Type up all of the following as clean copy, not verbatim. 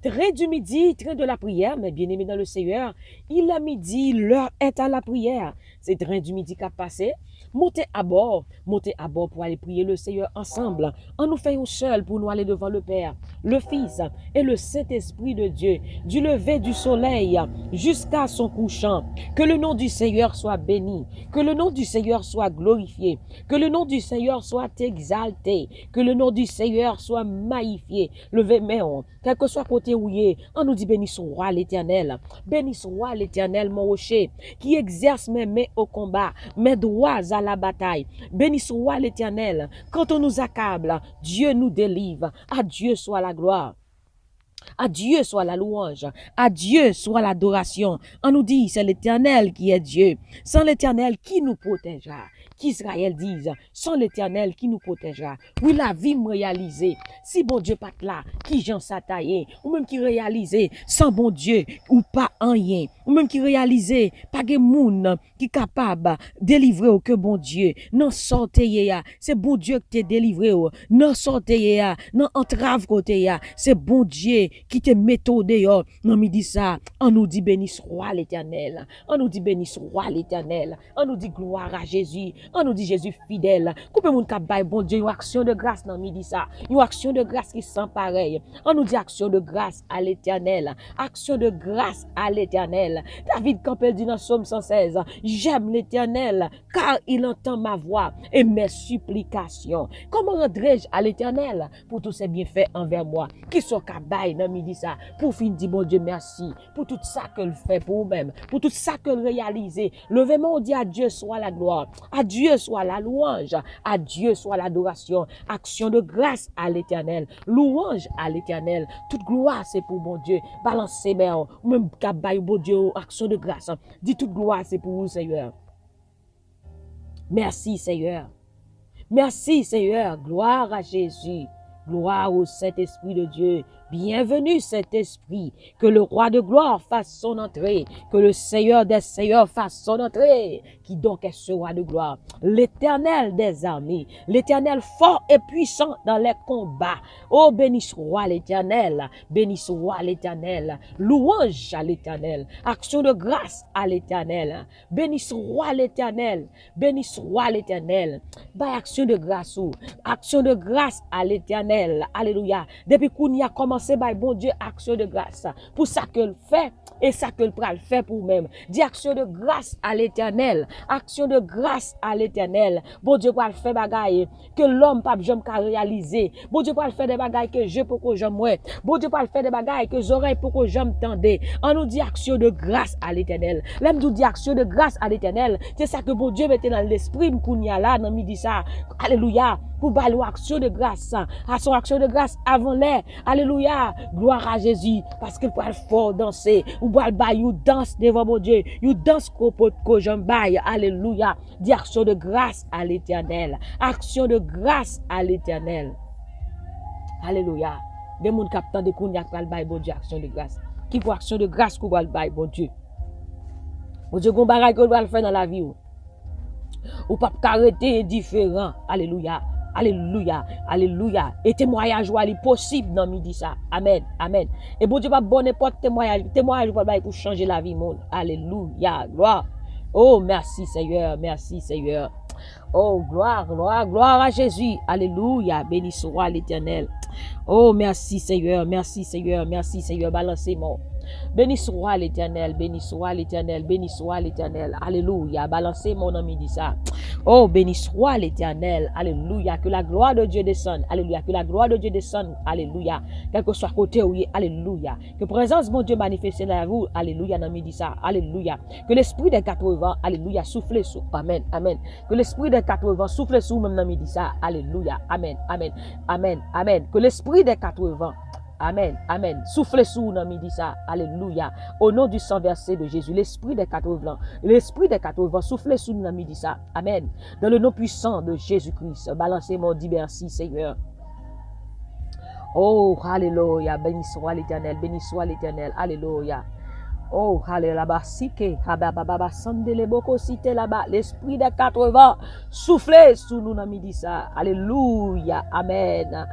Train du midi, train de la prière, mes bien-aimés dans le Seigneur. Il est midi, l'heure est à la prière. C'est train du midi qui a passé. Montez à bord pour aller prier le Seigneur ensemble. En nous faisant seul pour nous aller devant le Père, le Fils et le Saint-Esprit de Dieu, du lever du soleil jusqu'à son couchant. Que le nom du Seigneur soit béni, que le nom du Seigneur soit glorifié, que le nom du Seigneur soit exalté, que le nom du Seigneur soit magnifié. Levez main, quel que soit côté où il est, on nous dit béni soit l'Éternel, béni soit l'Éternel mon rocher, qui exerce mes mains au combat, mes doigts à la bataille. Béni soit l'Éternel. Quand on nous accable, Dieu nous délivre. À Dieu soit la gloire. À Dieu soit la louange. À Dieu soit l'adoration. On nous dit, c'est l'Éternel qui est Dieu. Sans l'Éternel, qui nous protégera? Qu'Israël dise, sans l'Éternel qui nous protégera. Oui, la vie me réalisée. Si bon Dieu pas là, qui j'en s'attailler, ou même qui réalisé, sans bon Dieu, ou pas rien, ou même qui réalisé, pas de monde qui capable de délivrer au que bon Dieu. Non sortez c'est bon Dieu qui t'a délivré. Non sortez non entrave côté c'est bon Dieu qui te méthode dehors. Non midi ça, on nous dit béni soit l'Éternel. On nous dit béni soit l'Éternel. On nous dit gloire à Jésus. On nous dit Jésus fidèle. Coupez mon cap bon Dieu, une action de grâce dans midi ça. Une action de grâce qui sent pareil. On nous dit action de grâce à l'Éternel. Action de grâce à l'Éternel. David Campbell dit dans Psaume 116, j'aime l'Éternel car il entend ma voix et mes supplications. Comment rendrai-je à l'Éternel pour tous ses bienfaits envers moi? Qui sont cabaye dans midi ça pour finir dire bon Dieu merci pour tout ça qu'elle fait pour vous-même, pour tout ça qu'elle réalise. Levez-moi, on dit à Dieu soit la gloire, à Dieu soit la louange, à Dieu soit l'adoration. Action de grâce à l'Éternel, louange à l'Éternel. Toute gloire c'est pour bon Dieu. Balancez mains, même cabaye bon Dieu, action de grâce. Dis toute gloire c'est pour vous Seigneur. Merci Seigneur. Merci Seigneur. Gloire à Jésus. Gloire au Saint-Esprit de Dieu. Bienvenue Saint-Esprit. Que le roi de gloire fasse son entrée. Que le Seigneur des seigneurs fasse son entrée. Qui donc est ce roi de gloire? L'Éternel des armées. L'Éternel fort et puissant dans les combats. Oh, béni soit l'Éternel. Béni soit l'Éternel. Louange à l'Éternel. Action de grâce à l'Éternel. Béni soit l'Éternel. Béni soit l'Éternel. Bah, action de grâce ou action de grâce à l'Éternel. Alléluia. Depuis qu'on y a commencé, bah, bon Dieu, action de grâce pour ça qu'elle fait et ça qu'elle pral faire pour même. Dis action de grâce à l'Éternel. Action de grâce à l'Éternel. Bon Dieu pral faire bagaille que l'homme pas jamais qu'à réaliser. Bon Dieu pral faire des bagailles que je pour que j'aime ouais. Bon Dieu pral faire des bagailles que j'aurais pour que j'aime tendais. On nous dit action de grâce à l'Éternel. L'aime nous dit action de grâce à l'Éternel. C'est ça que bon Dieu mettait dans l'esprit pour n'y a là dans midi ça. Alléluia. Pour balayer action de grâce, à son action de grâce avant l'air. Alléluia. Gloire à Jésus. Parce qu'il peut fort danser. Ou boire bail, ou danse devant mon Dieu. You danse que j'en baille. Alléluia. Dis action de grâce à l'Éternel. Action de grâce à l'Éternel. Alléluia. Des gens qui attendent de qu'on y a pas le bail, bon Dieu, action de grâce. Qui pour action de grâce qu'on va le bail, bon Dieu. Bon Dieu, qu'on bagaille qu'on va le faire dans la vie. Ou pas arrêter indifférent. Alléluia. Alléluia, alléluia. Et témoignage est possible dans midi ça. Amen, amen. Et bon Dieu pas bon n'importe témoignage pour changer la vie monde. Alléluia, gloire. Oh merci Seigneur, merci Seigneur. Oh gloire, gloire, gloire à Jésus. Alléluia, béni soit l'Éternel. Oh merci Seigneur, merci Seigneur, merci Seigneur. Balancez-moi. Béni soit l'Éternel, béni soit l'Éternel, béni soit l'Éternel. Alléluia. Balancez mon ami dit ça. Oh, béni soit l'Éternel. Alléluia. Que la gloire de Dieu descende. Alléluia. Que la gloire de Dieu descende. Alléluia. Quel que soit côté où il est. Alléluia. Que présence mon Dieu manifeste dans vous. Alléluia. Dans midi ça. Alléluia. Que l'esprit des 80. Alléluia. Souffle sur. Amen. Amen. Que l'esprit des 80 souffle sur même dans midi ça. Alléluia. Amen. Amen. Amen. Amen. Que l'esprit des 80. Amen, amen. Soufflez sous dans midi ça. Alléluia. Au nom du sang versé de Jésus, l'esprit des 80, l'esprit des 80, soufflez sous dans midi ça. Amen. Dans le nom puissant de Jésus-Christ, balancez mon dit merci Seigneur. Oh, alléluia. Béni soit l'Éternel, béni soit l'Éternel. Alléluia. Oh, alléluia, là-bas, sike, habababa, sandele boko cité là-bas, l'esprit des 80, soufflez sous nous dans midi ça. Alléluia, amen.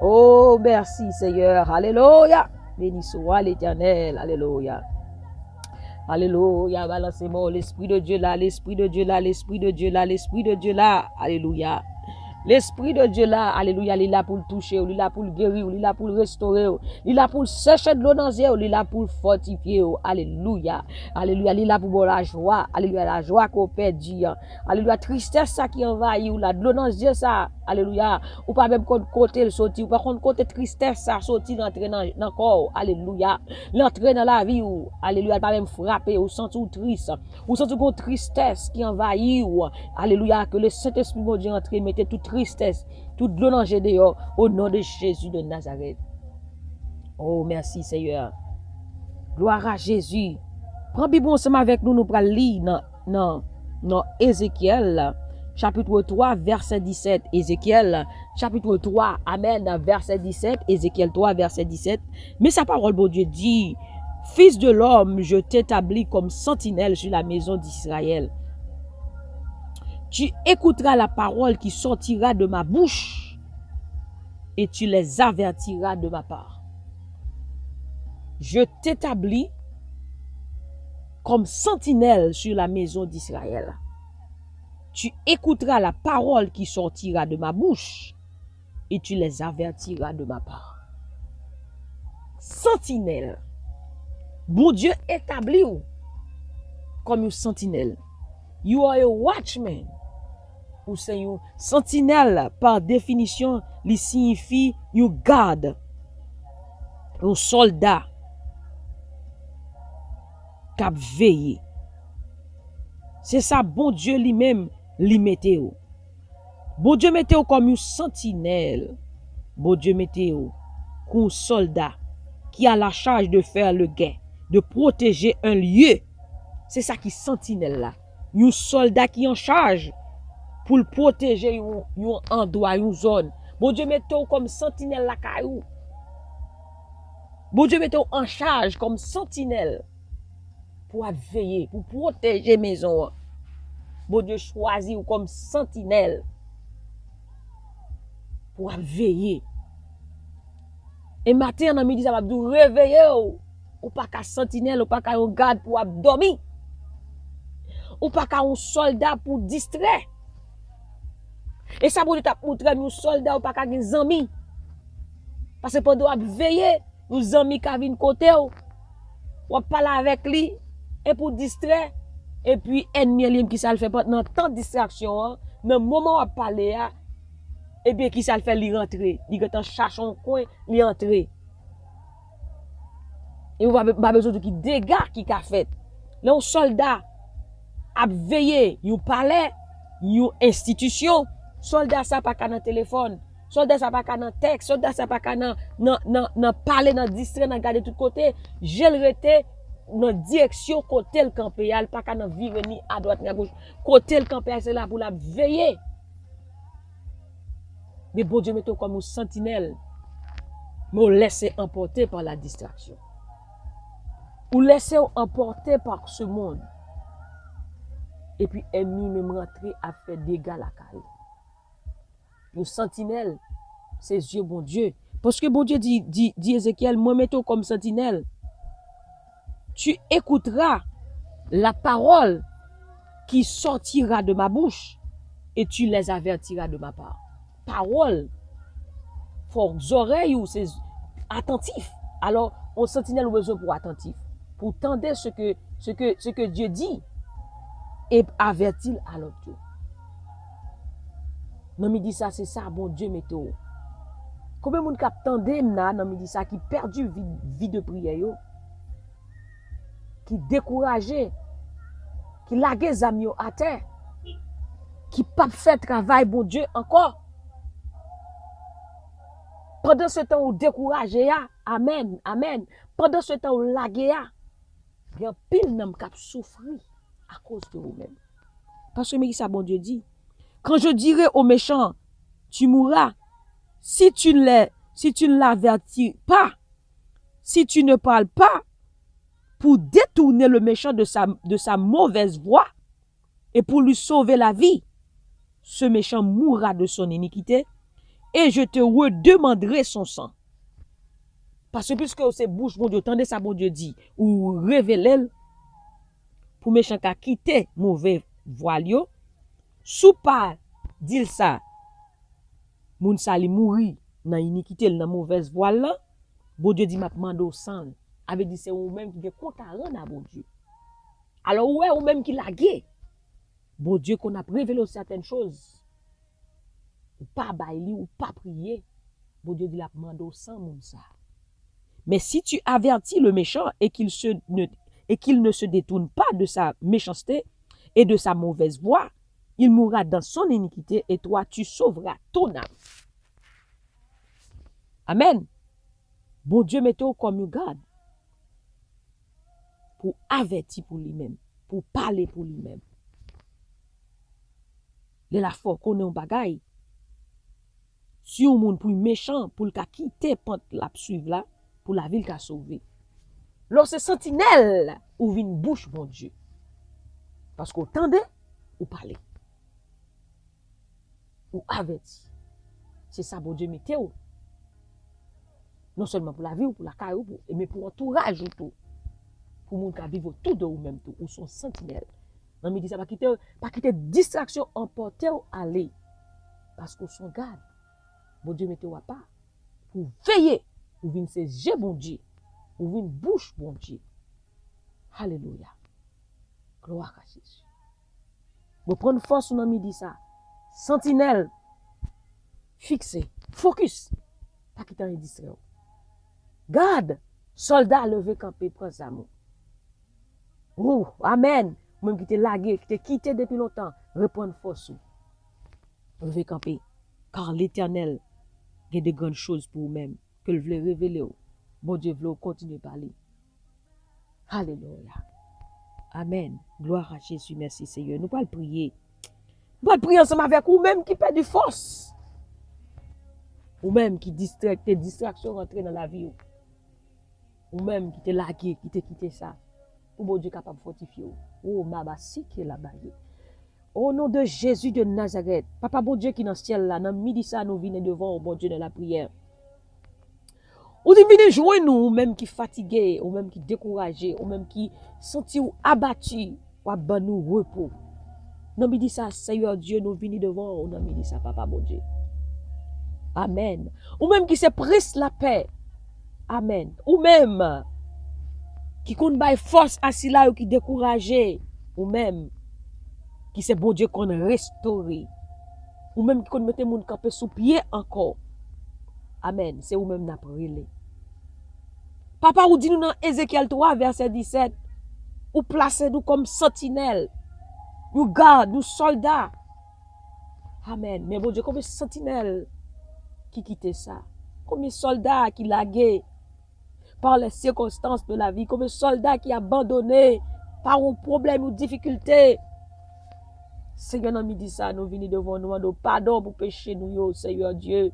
Oh, merci Seigneur, alléluia. Béni soit l'Éternel. Alléluia. Alléluia. Balancez-moi l'Esprit de Dieu là, l'Esprit de Dieu là, l'Esprit de Dieu là, l'Esprit de Dieu là. Alléluia. L'Esprit de Dieu là, alléluia, il est là pour le toucher, il est là pour le guérir, il est là pour le restaurer, il est là pour le sécher de l'eau dans les yeux, il est là pour le fortifier, alléluia, alléluia, il est là pour boire la joie, alléluia, la joie qu'on perdit, alléluia, tristesse ça qui envahit, ou là, de l'eau dans les yeux ça, alléluia, ou pas même côté le sorti, ou pas côté tristesse ça sorti, l'entrer dans le corps, alléluia, l'entrer dans la vie, ou alléluia, pas même frapper, ou sentir triste, ou sentir une tristesse qui envahit, ou alléluia, que le Saint-Esprit de Dieu entre, mettez toute tristesse, toute l'onanger dehors, au nom de Jésus de Nazareth. Oh, merci Seigneur. Gloire à Jésus. Prends Bible ensemble avec nous, nous prenons lire dans Ézéchiel, chapitre 3, verset 17. Ézéchiel, chapitre 3, amen, verset 17. Ézéchiel 3, verset 17. Mais sa parole, bon Dieu, dit, Fils de l'homme, je t'établis comme sentinelle sur la maison d'Israël. Tu écouteras la parole qui sortira de ma bouche et tu les avertiras de ma part. Je t'établis comme sentinelle sur la maison d'Israël. Tu écouteras la parole qui sortira de ma bouche et tu les avertiras de ma part. Sentinelle. Bon Dieu établit comme une sentinelle. You are a watchman. Ou c'est une sentinelle, par définition, il signifie une garde, un soldat qui a veillé. C'est ça, bon Dieu lui-même, lui mettez. Bon Dieu mettez comme une sentinelle. Bon Dieu mettez comme un soldat qui a la charge de faire le guet, de protéger un lieu. C'est ça qui sentinelle là. Un soldat qui est en charge pour le protéger un endroit, une zone. Bon Dieu mettez comme sentinelle la caillou. Bon Dieu mettez en charge comme sentinelle pour veiller, pour protéger maison. Bon Dieu choisit comme sentinelle pour veiller. Et matin, dans midi, ça va vous réveiller. Ou pas qu'à sentinelle, ou pas qu'à un garde pour dormir. Ou pas qu'à un soldat pour distraire. Et ça, vous dites, un soldat ou pas qu'à un zami. Parce que pendant que vous veillez, vous amis qui viennent côté, ou parler avec lui, et pour distraire, et puis ennemi qui ça le fait pendant tant de distraction, dans le moment où vous parlez, et bien qui ça le fait lui rentrer. Il est en cherche un coin, lui entrer. Et vous n'avez pas besoin de qui dégâts qui a fait. Là, un soldat a veillé, il parlait, une institution. Soldat ça pas dans téléphone, soldat ça pas dans texte, soldat ça pas dans parler, dans distraire, dans garder tout côté. Je le rete dans direction côté le campéal, pas dans vivre ni à droite ni à gauche. Côté le campéal c'est là pour la veiller. Mais bon Dieu mettez comme une sentinelle. Mais on laisse emporter par la distraction. Ou laissez emporter par ce monde. Et puis ennemi même rentrer à faire dégâts la caille. Une sentinelle, c'est yeux bon Dieu. Parce que bon Dieu dit Ézéchiel, moi mettons comme sentinelle. Tu écouteras la parole qui sortira de ma bouche et tu les avertiras de ma part. Parole, faut oreilles ou c'est attentif. Alors, on sentinelle a besoin pour attentif, pour tendre ce que Dieu dit et avertir à l'autre. Non, me dit ça, c'est ça, bon Dieu, météo. Combien de monde qui attendait, non, me dit ça, qui perdu vie de prière, qui découragé, qui lagué les amis à terre, qui pas fait travail, bon Dieu, encore. Pendant ce temps, vous découragez, amen, amen. Pendant ce temps, vous laguez, il y a pile d'hommes qui souffert à cause de vous-même. Parce que mais ça, bon Dieu dit, quand je dirai aux méchants, tu mourras, si tu ne l'avertis pas, si tu ne parles pas, pour détourner le méchant de sa mauvaise voie et pour lui sauver la vie, ce méchant mourra de son iniquité et je te redemanderai son sang. Parce que puisque c'est bouche, bon Dieu, tendez ça, bon Dieu dit, ou révélez pour méchant qu'à quitter mauvais voile yo, sous pas dire ça, moun sa li mouri dans iniquité, dans mauvaise voile là, bon Dieu dit m'a demandé au sang, avait dit c'est ou même qui est compte à rendre à bon Dieu. Alors ouais, ou même qui l'a gué. Bon Dieu qu'on a révélé certaines choses. Ou pas bailler ou pas prier. Bon Dieu dit la demande au sang moun ça. Mais si tu avertis le méchant et qu'il ne se détourne pas de sa méchanceté et de sa mauvaise voie, il mourra dans son iniquité et toi tu sauveras ton âme. Amen. Bon Dieu mettez-vous comme un garde pour avertir pour lui-même, pour parler pour lui-même. La fois qu'on est un bagaille, si on monde pour méchant, pour le quitter pente la suivre là, pour la ville qu'a sauvé. Lorsque sentinelle ou une bouche bon Dieu. Parce qu'on tendait ou parler. Ou averti. C'est ça bon Dieu mettez ou. Non seulement pour la vie ou pour la carrière, mais pour l'entourage ou tout. Pour moun ka vivre tout de ou même tout, ou son sentinelle. Non mais dit ça pas quitter distraction emporter ou aller. Parce qu'on son garde. Bon Dieu mettez ou pas pour veiller ou vinn ses yeux bon Dieu, ou vinn bouche bon Dieu. Alléluia. Gloire à Jésus. Bon prendre force non midi ça. Sentinelle fixé, focus. Pas quitter un distrait. Garde, soldat levé campé prend ça mon. Oh, amen. Même qui t'es lagué, qui t'es quitté depuis longtemps, reprendre force. Levé campé. Car l'Éternel a de grandes choses pour vous-même que le voulait révéler. Bon Dieu voulait continuer à parler. Alléluia. Amen. Gloire à Jésus. Merci Seigneur. Nous allons prier. Nous allons prier ensemble avec vous-même qui perd du force. Ou même qui tes distractions rentrent dans la vie. Ou même qui t'es lagué, qui t'es quitté ça. Ou bon Dieu capable de fortifier. Oh, ma si qui est là-bas. Au nom de Jésus de Nazareth, Papa bon Dieu qui est dans le ciel là, dans midi ça nous venons devant au bon Dieu de la prière. Ou venez jouer nous, ou même qui fatigué, ou même qui découragé, ou même qui senti ou abattu, ou ban nous repos. Dans midi ça, Seigneur Dieu, nous venons devant, dans midi ça, Papa bon Dieu. Amen. Ou même qui se presse la paix. Amen. Ou même qui compte by force assis là ou qui découragé, ou même qui c'est bon Dieu qu'on restauré, ou même qui qu'on mette moun camper sous pied encore. Amen. C'est ou même n'a prié. Papa ou dit nous dans Ézéchiel 3 verset 17, ou placez nous comme sentinelle, nous garde, nous soldats. Amen. Mais bon Dieu, comme sentinelle qui quitte ça, comme soldats qui lagué par les circonstances de la vie, comme soldats qui abandonné par un problème ou difficulté. Seigneur, nous dit ça, nous venons devant nous, nous pardon pour pécher nous, Seigneur Dieu.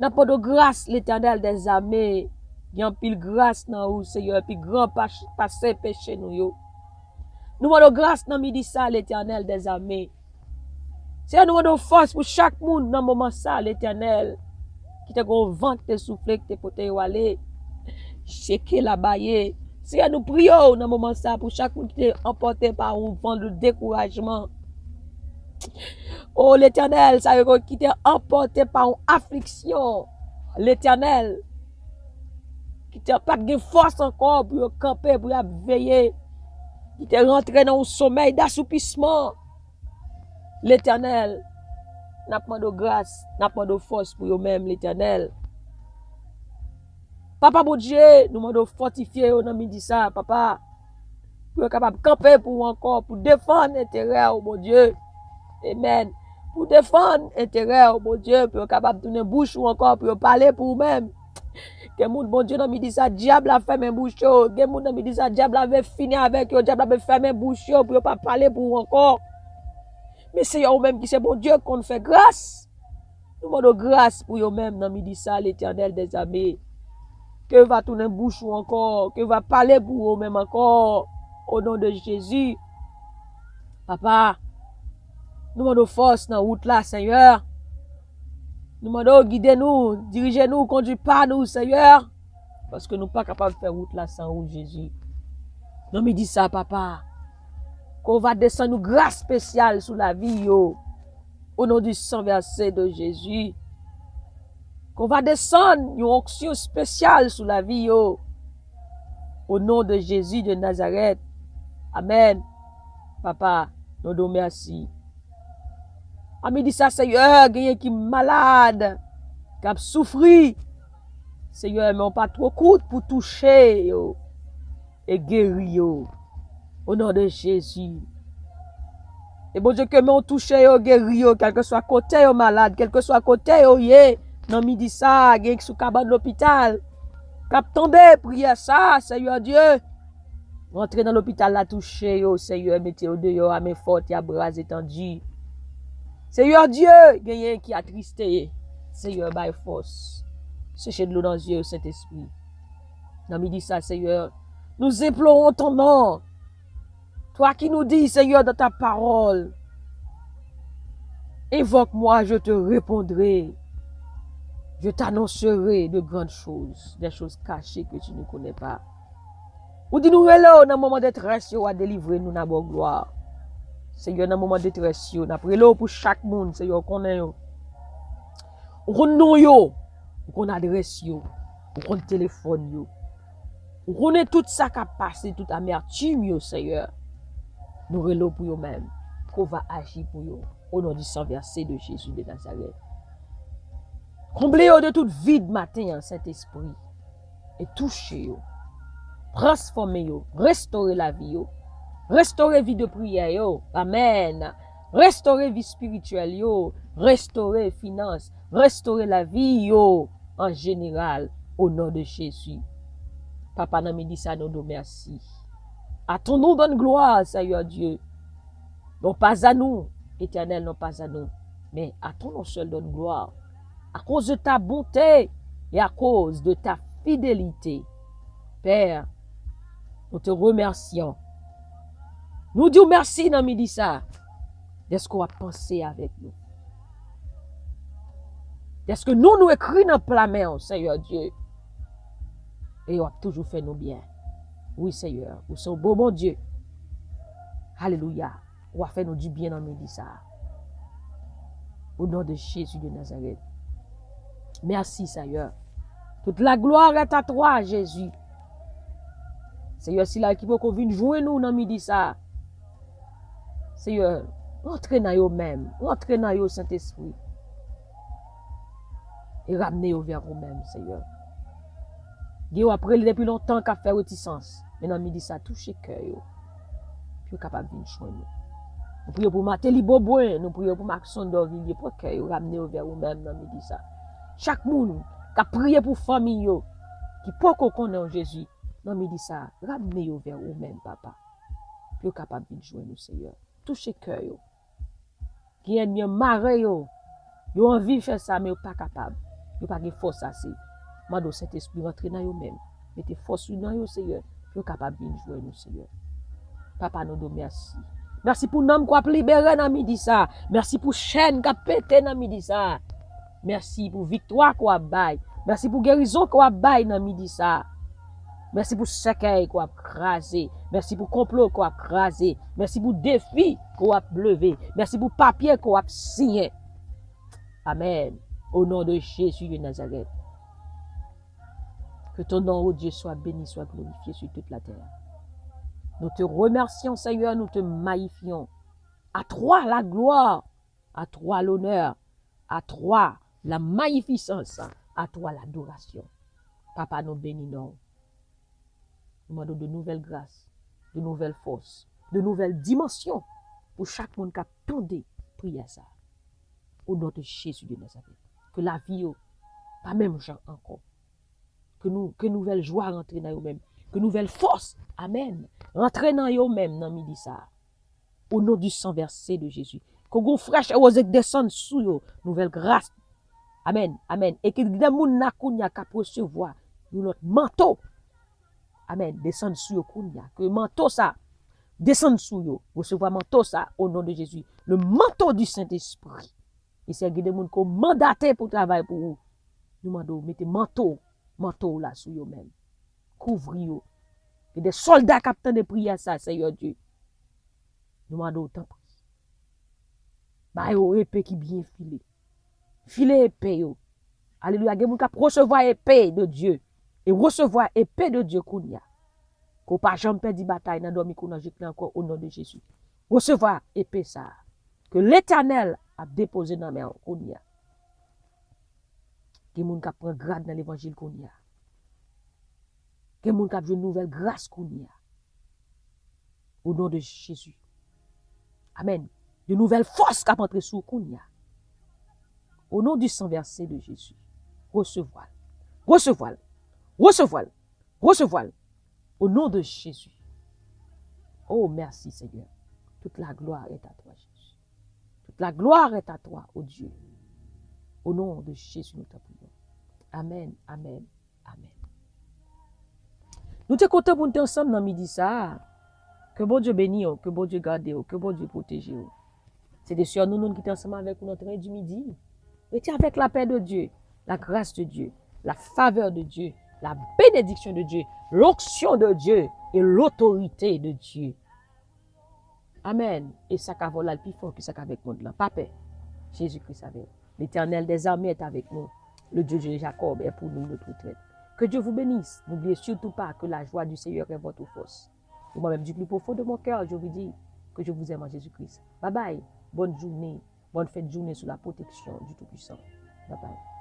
N'a pas de grâce, l'Éternel des armées. Il y a un pile grâce dans nous, Seigneur, puis grand passé péché nous. Nous avons de grâce dans midi ça, l'Éternel des armées. Seigneur, nous avons de force pour chaque monde dans le moment ça, l'Éternel. Qui te gon vent te souffler, qui te pote aller. Checker la baille. Seigneur, nous prions dans le moment ça pour chaque monde qui est emporté par un vent de découragement. Oh, l'Éternel, ça veut qui t'est emporté par une affliction. L'Éternel, qui t'a pas de force encore pour camper, pour veiller, qui t'est rentré dans un sommeil d'assoupissement. L'Éternel, n'a pas de grâce, n'a pas de force pour eux-mêmes, l'Éternel. Papa, bon Dieu, nous demandons fortifier au nom de ça, papa, pour être capable de camper pour encore, pour défendre l'intérêt, oh mon Dieu. Amen. Pour défendre l'intérêt, oh mon Dieu, pour être capable de tourner bouche ou encore, pour parler pour vous-même. Que mon bon Dieu, nous dit ça, diable a fait mes bouches, que mon nous dit ça, diable avait fini avec eux, diable avait fait mes bouches, pour pas parler pour vous encore. Mais c'est eux-mêmes qui c'est bon Dieu qu'on fait grâce. Nous demandons grâce pour eux-mêmes, nous dit ça, l'Éternel des armées. Que va tourner bouche ou encore, que va parler pour eux-mêmes encore, au nom de Jésus. Papa, nous demandons force dans la route là, Seigneur. Nous demandons, guidez-nous, dirigez-nous, conduisez pas nous, Seigneur. Parce que nous ne sommes pas capables de faire route là sans route, Jésus. Non, mais dis ça, papa. Qu'on va descendre une grâce spéciale sur la vie, yo. Au nom du sang versé de Jésus. Qu'on va descendre une onction spéciale sur la vie, yo. Au nom de Jésus de Nazareth. Amen. Papa, nous te remercions. Ami dit ça, Seigneur, il y a qui est malade, qui a souffert. Seigneur, mais on pas trop court pour toucher yo, et guérir yo, au nom de Jésus. Et bon Dieu, que on touche yo, guérir yo, quel que soit côté yo malade, quel que soit côté yo, non, mi dit ça, il y a qui sous cabane l'hôpital. Cap tomber, prier ça, Seigneur Dieu. Rentrez dans l'hôpital, la toucher yo, Seigneur, mettez au dehors, à main forte, à bras étendus. Seigneur Dieu, il y a qui a attristé. Seigneur, by force. Séchez de l'eau dans les yeux, Saint-Esprit. Non, mais dis ça, Seigneur. Nous implorons ton nom. Toi qui nous dis, Seigneur, dans ta parole. Évoque-moi, je te répondrai. Je t'annoncerai de grandes choses, des choses cachées que tu ne connais pas. Ou dis-nous, hello, dans le moment de détresse, à délivrer nous dans la gloire. Seigneur, dans le moment de détresse, nous prions pour chaque monde, Seigneur, qu'on ait. On connaît nous, yo. On connaît adresse, yo. On connaît téléphone, yo. On connaît tout ça qui a passé, toute amertume, yo, Seigneur. Nous relons pour eux-mêmes. Qu'on va agir pour eux. Au nom du sang versé de Jésus de Nazareth. Comblez-vous de toute vide matin, Saint-Esprit. Et touchez-vous. Transformez-vous. Restaurez la vie, yo. Restaurez vie de prière, yo. Amen. Restaurez vie spirituelle, yo. Restaurez finances. Restaurez la vie, yo. En général, au nom de Jésus. Papa, nous dit ça, nous merci. À ton nom, donne gloire, Seigneur Dieu. Non pas à nous, éternel, non pas à nous. Mais à ton nom seul donne gloire. À cause de ta bonté et à cause de ta fidélité. Père, nous te remercions. Nous disons merci dans midi ça. De ce qu'on a pensé avec nous. De ce que nous écrivons dans la main, Seigneur Dieu. Et on a toujours fait nous bien. Oui, Seigneur. Vous êtes beau, mon Dieu. Alléluia. On a fait nous du bien dans midi ça. Au nom de Jésus de Nazareth. Merci, Seigneur. Toute la gloire est à toi, Jésus. Seigneur, si l'équipe qu'on vient jouer nous dans midi ça. Seigneur, entrez dans vous-même. Entrez dans vous, Saint-Esprit. Et ramenez-vous vers vous-même, Seigneur. Dieu après depuis longtemps qu'a fait réticence. Maintenant, midi ça touche le cœur. Puis capable de joindre nous. Nous prions pour Matéli Boboin, nous prions pour Maxon Dorvilliers, pour que vous ramenez vers vous-même dans midi ça. Chaque monde qui a prié pour famille, qui peut qu'on connaît Jésus, dans midi ça, ramenez vers vous-même, papa. Puis capable de joindre nous, Seigneur. Touchez le cœur. Qui est bien marre, yo envie de faire ça, mais vous pas capable. Vous pas de force assez. Mando Saint-Esprit rentre dans vous-même. Mettez force dans vous, Seigneur. Puis capable de joindre nous, Seigneur. Papa, nous te merci. Merci pour l'homme qui a libéré dans midi ça. Merci pour chaîne qui a pété dans midi ça. Merci pour victoire qu'on a bail. Merci pour guérison qu'on a bail dans midi ça. Merci pour cercueil qu'on a crasé. Merci pour complot qu'on a crasé. Merci pour défi qu'on a levé. Merci pour papier qu'on a signé. Amen. Au nom de Jésus de Nazareth. Que ton nom, oh Dieu, soit béni, soit glorifié sur toute la terre. Nous te remercions, Seigneur, nous te magnifions. À toi la gloire, à toi l'honneur, à toi la magnificence, à toi l'adoration. Papa, nous bénissons. Nous demandons de nouvelles grâces, de nouvelles forces, de nouvelles dimensions pour chaque monde qui a tendé prier à ça. Au nom de Jésus de Nazareth. Que la vie, pas même gens encore. Que nouvelle joie rentre dans eux-mêmes. Que nouvelle force, amen, rentre dans eux-mêmes dans midi ça. Au nom du sang versé de Jésus. Que vous fraîche osez descendre sous eux, nouvelle grâce. Amen, amen. Et que les gens n'a qu'à recevoir notre manteau. Amen, descendre sous eux kounya. Que manteau ça descende sous eux. Recevoir manteau ça au nom de Jésus. Le manteau du Saint-Esprit. Et c'est des gens qui ont mandaté pour travailler pour vous. Nous demandons, mettez manteau là sur vous-même. Couvrez-vous. Et des soldats qui attendent de prier à ça, Seigneur Dieu. Nous demandons autant. Bah, yo, épée qui bien filé. Filé épée, yo. Alléluia. Il y a des gens qui recevoir épée de Dieu. Et recevoir épée de Dieu qu'on y a. Qu'on pas jamais perdre bataille dans dormi qu'on a jeté encore au nom de Jésus. Recevoir épée ça. Que l'Éternel a déposé dans mes mains qu'on y a. Que les gens qui prennent grade dans l'évangile qu'on y a. Que les gens qui ont une nouvelle grâce qu'on y a. Au nom de Jésus. Amen. De nouvelles forces qui ont entré sous qu'on y a. Au nom du sang versé de Jésus. Recevoir. Recevoir. Recevoir. Recevoir. Au nom de Jésus. Oh, merci Seigneur. Toute la gloire est à toi, Jésus. Toute la gloire est à toi, oh Dieu. Au nom de Jésus, nous te prions. Amen, amen, amen. Nous te comptons pour nous ensemble dans midi ça. Que bon Dieu bénisse, que bon Dieu garde, que bon Dieu protège. C'est des sœurs nous qui sommes ensemble avec notre train du midi. Restez avec la paix de Dieu, la grâce de Dieu, la faveur de Dieu, la bénédiction de Dieu, l'onction de Dieu et l'autorité de Dieu. Amen. Et ça qu'a volé le plus fort que ça avec nous. Papa, Jésus-Christ avec. L'Éternel des armées est avec nous. Le Dieu de Jacob est pour nous notre retraite. Que Dieu vous bénisse. N'oubliez surtout pas que la joie du Seigneur est votre force. Et moi-même, du plus profond de mon cœur, je vous dis que je vous aime en Jésus-Christ. Bye bye. Bonne journée. Bonne fête de journée sous la protection du Tout-Puissant. Bye bye.